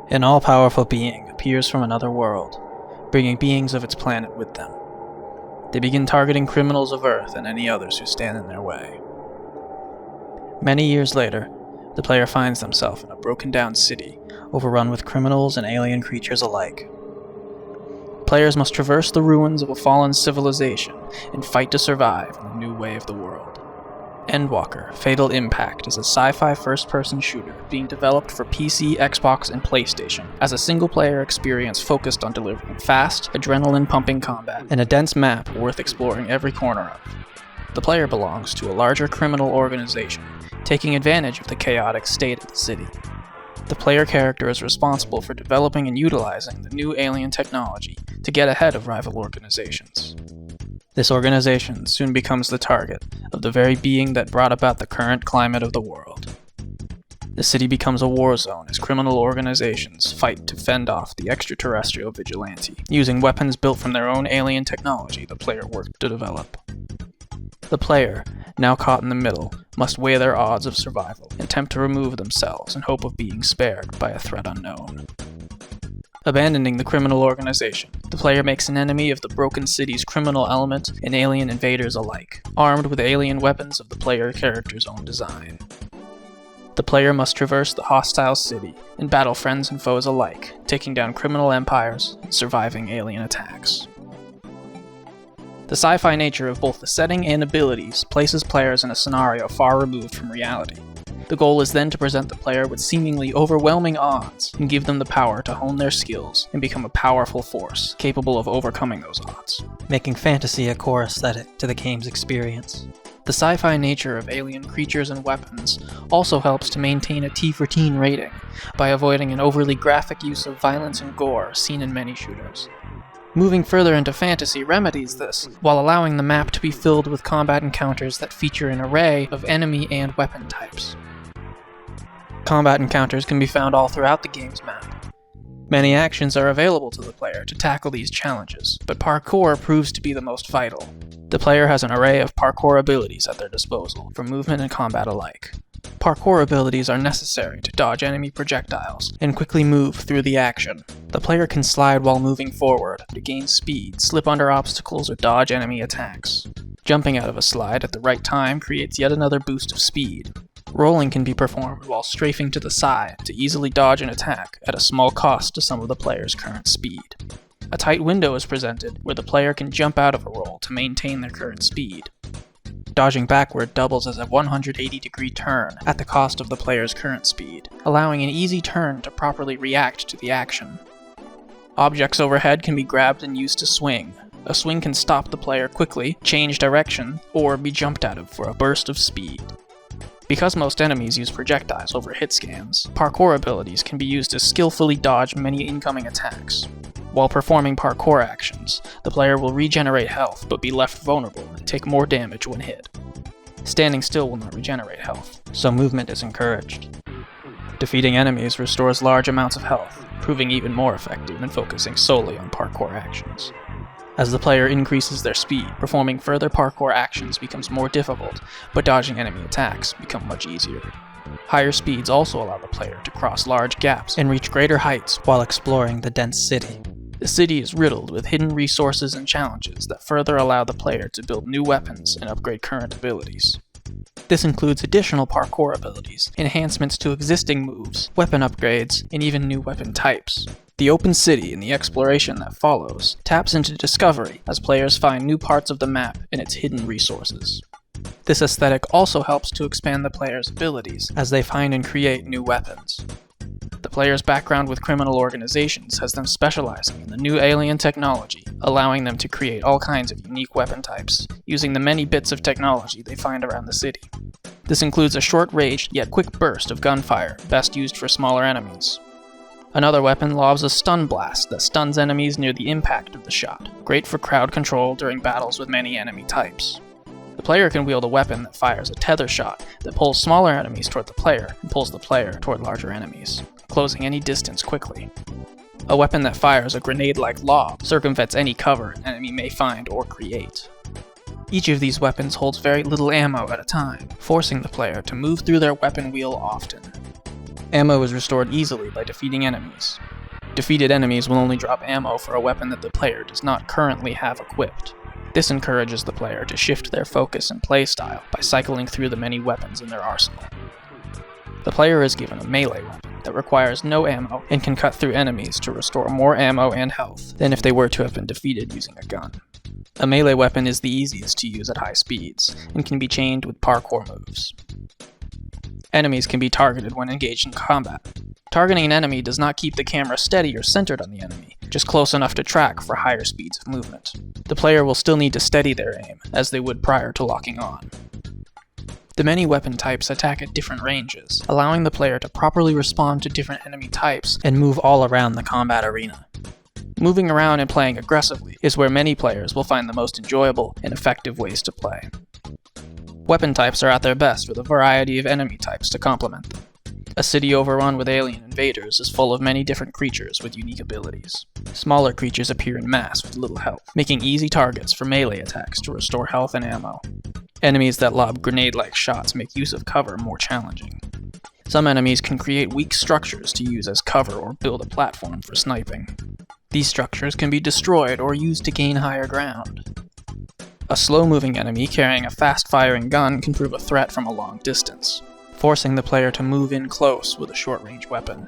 An all-powerful being appears from another world, bringing beings of its planet with them. They begin targeting criminals of Earth and any others who stand in their way. Many years later, the player finds themselves in a broken-down city overrun with criminals and alien creatures alike. Players must traverse the ruins of a fallen civilization and fight to survive in the new way of the world. Endwalker: Fatal Impact is a sci-fi first-person shooter being developed for PC, Xbox, and PlayStation as a single-player experience focused on delivering fast, adrenaline-pumping combat and a dense map worth exploring every corner of. The player belongs to a larger criminal organization, taking advantage of the chaotic state of the city. The player character is responsible for developing and utilizing the new alien technology to get ahead of rival organizations. This organization soon becomes the target of the very being that brought about the current climate of the world. The city becomes a war zone as criminal organizations fight to fend off the extraterrestrial vigilante, using weapons built from their own alien technology the player worked to develop. The player, now caught in the middle, must weigh their odds of survival and attempt to remove themselves in hope of being spared by a threat unknown. Abandoning the criminal organization, the player makes an enemy of the broken city's criminal element and alien invaders alike, armed with alien weapons of the player character's own design. The player must traverse the hostile city and battle friends and foes alike, taking down criminal empires and surviving alien attacks. The sci-fi nature of both the setting and abilities places players in a scenario far removed from reality. The goal is then to present the player with seemingly overwhelming odds and give them the power to hone their skills and become a powerful force capable of overcoming those odds, making fantasy a core aesthetic to the game's experience. The sci-fi nature of alien creatures and weapons also helps to maintain a T for teen rating by avoiding an overly graphic use of violence and gore seen in many shooters. Moving further into fantasy remedies this, while allowing the map to be filled with combat encounters that feature an array of enemy and weapon types. Combat encounters can be found all throughout the game's map. Many actions are available to the player to tackle these challenges, but parkour proves to be the most vital. The player has an array of parkour abilities at their disposal, for movement and combat alike. Parkour abilities are necessary to dodge enemy projectiles and quickly move through the action. The player can slide while moving forward to gain speed, slip under obstacles, or dodge enemy attacks. Jumping out of a slide at the right time creates yet another boost of speed. Rolling can be performed while strafing to the side to easily dodge an attack at a small cost to some of the player's current speed. A tight window is presented where the player can jump out of a roll to maintain their current speed. Dodging backward doubles as a 180-degree turn at the cost of the player's current speed, allowing an easy turn to properly react to the action. Objects overhead can be grabbed and used to swing. A swing can stop the player quickly, change direction, or be jumped out of for a burst of speed. Because most enemies use projectiles over hit scans, parkour abilities can be used to skillfully dodge many incoming attacks. While performing parkour actions, the player will regenerate health but be left vulnerable and take more damage when hit. Standing still will not regenerate health, so movement is encouraged. Defeating enemies restores large amounts of health, proving even more effective than focusing solely on parkour actions. As the player increases their speed, performing further parkour actions becomes more difficult, but dodging enemy attacks become much easier. Higher speeds also allow the player to cross large gaps and reach greater heights while exploring the dense city. The city is riddled with hidden resources and challenges that further allow the player to build new weapons and upgrade current abilities. This includes additional parkour abilities, enhancements to existing moves, weapon upgrades, and even new weapon types. The open city and the exploration that follows taps into discovery as players find new parts of the map and its hidden resources. This aesthetic also helps to expand the player's abilities as they find and create new weapons. The player's background with criminal organizations has them specializing in the new alien technology, allowing them to create all kinds of unique weapon types, using the many bits of technology they find around the city. This includes a short-ranged yet quick burst of gunfire, best used for smaller enemies. Another weapon lobs a stun blast that stuns enemies near the impact of the shot, great for crowd control during battles with many enemy types. The player can wield a weapon that fires a tether shot that pulls smaller enemies toward the player and pulls the player toward larger enemies, closing any distance quickly. A weapon that fires a grenade-like lob circumvents any cover an enemy may find or create. Each of these weapons holds very little ammo at a time, forcing the player to move through their weapon wheel often. Ammo is restored easily by defeating enemies. Defeated enemies will only drop ammo for a weapon that the player does not currently have equipped. This encourages the player to shift their focus and playstyle by cycling through the many weapons in their arsenal. The player is given a melee weapon that requires no ammo and can cut through enemies to restore more ammo and health than if they were to have been defeated using a gun. A melee weapon is the easiest to use at high speeds and can be chained with parkour moves. Enemies can be targeted when engaged in combat. Targeting an enemy does not keep the camera steady or centered on the enemy, just close enough to track for higher speeds of movement. The player will still need to steady their aim, as they would prior to locking on. The many weapon types attack at different ranges, allowing the player to properly respond to different enemy types and move all around the combat arena. Moving around and playing aggressively is where many players will find the most enjoyable and effective ways to play. Weapon types are at their best with a variety of enemy types to complement them. A city overrun with alien invaders is full of many different creatures with unique abilities. Smaller creatures appear in mass with little health, making easy targets for melee attacks to restore health and ammo. Enemies that lob grenade-like shots make use of cover more challenging. Some enemies can create weak structures to use as cover or build a platform for sniping. These structures can be destroyed or used to gain higher ground. A slow-moving enemy carrying a fast-firing gun can prove a threat from a long distance, forcing the player to move in close with a short-range weapon.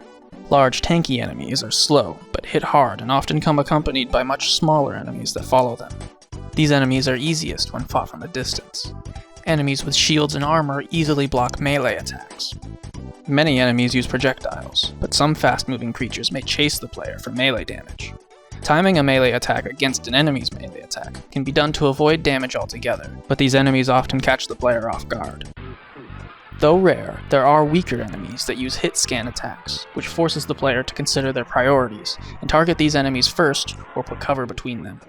Large tanky enemies are slow, but hit hard and often come accompanied by much smaller enemies that follow them. These enemies are easiest when fought from a distance. Enemies with shields and armor easily block melee attacks. Many enemies use projectiles, but some fast-moving creatures may chase the player for melee damage. Timing a melee attack against an enemy's melee attack can be done to avoid damage altogether, but these enemies often catch the player off guard. Though rare, there are weaker enemies that use hit scan attacks, which forces the player to consider their priorities and target these enemies first or put cover between them.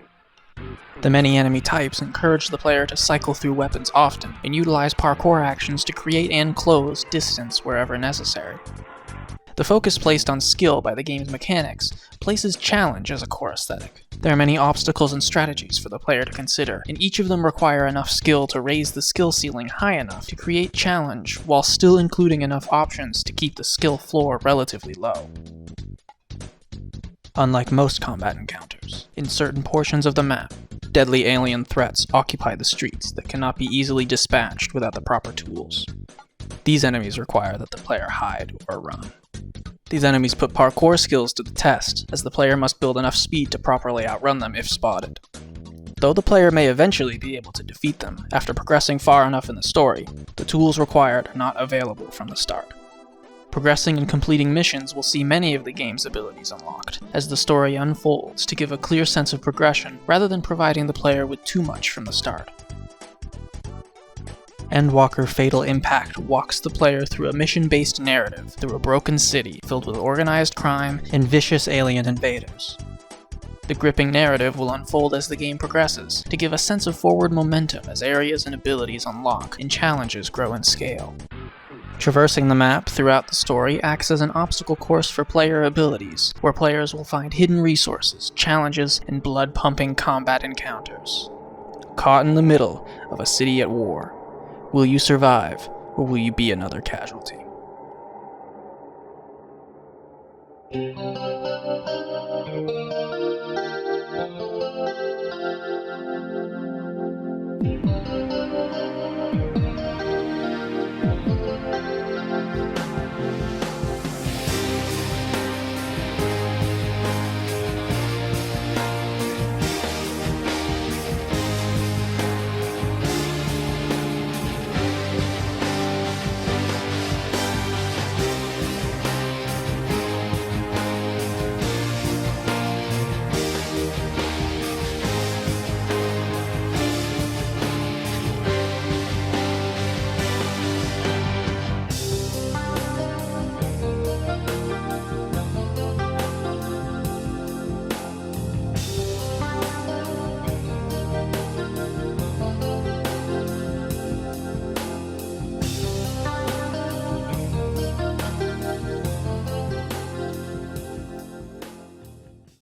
The many enemy types encourage the player to cycle through weapons often and utilize parkour actions to create and close distance wherever necessary. The focus placed on skill by the game's mechanics places challenge as a core aesthetic. There are many obstacles and strategies for the player to consider, and each of them require enough skill to raise the skill ceiling high enough to create challenge while still including enough options to keep the skill floor relatively low. Unlike most combat encounters, in certain portions of the map, deadly alien threats occupy the streets that cannot be easily dispatched without the proper tools. These enemies require that the player hide or run. These enemies put parkour skills to the test, as the player must build enough speed to properly outrun them if spotted. Though the player may eventually be able to defeat them after progressing far enough in the story, the tools required are not available from the start. Progressing and completing missions will see many of the game's abilities unlocked, as the story unfolds to give a clear sense of progression rather than providing the player with too much from the start. Endwalker Fatal Impact walks the player through a mission-based narrative through a broken city filled with organized crime and vicious alien invaders. The gripping narrative will unfold as the game progresses, to give a sense of forward momentum as areas and abilities unlock and challenges grow in scale. Traversing the map throughout the story acts as an obstacle course for player abilities, where players will find hidden resources, challenges, and blood-pumping combat encounters. Caught in the middle of a city at war, will you survive, or will you be another casualty?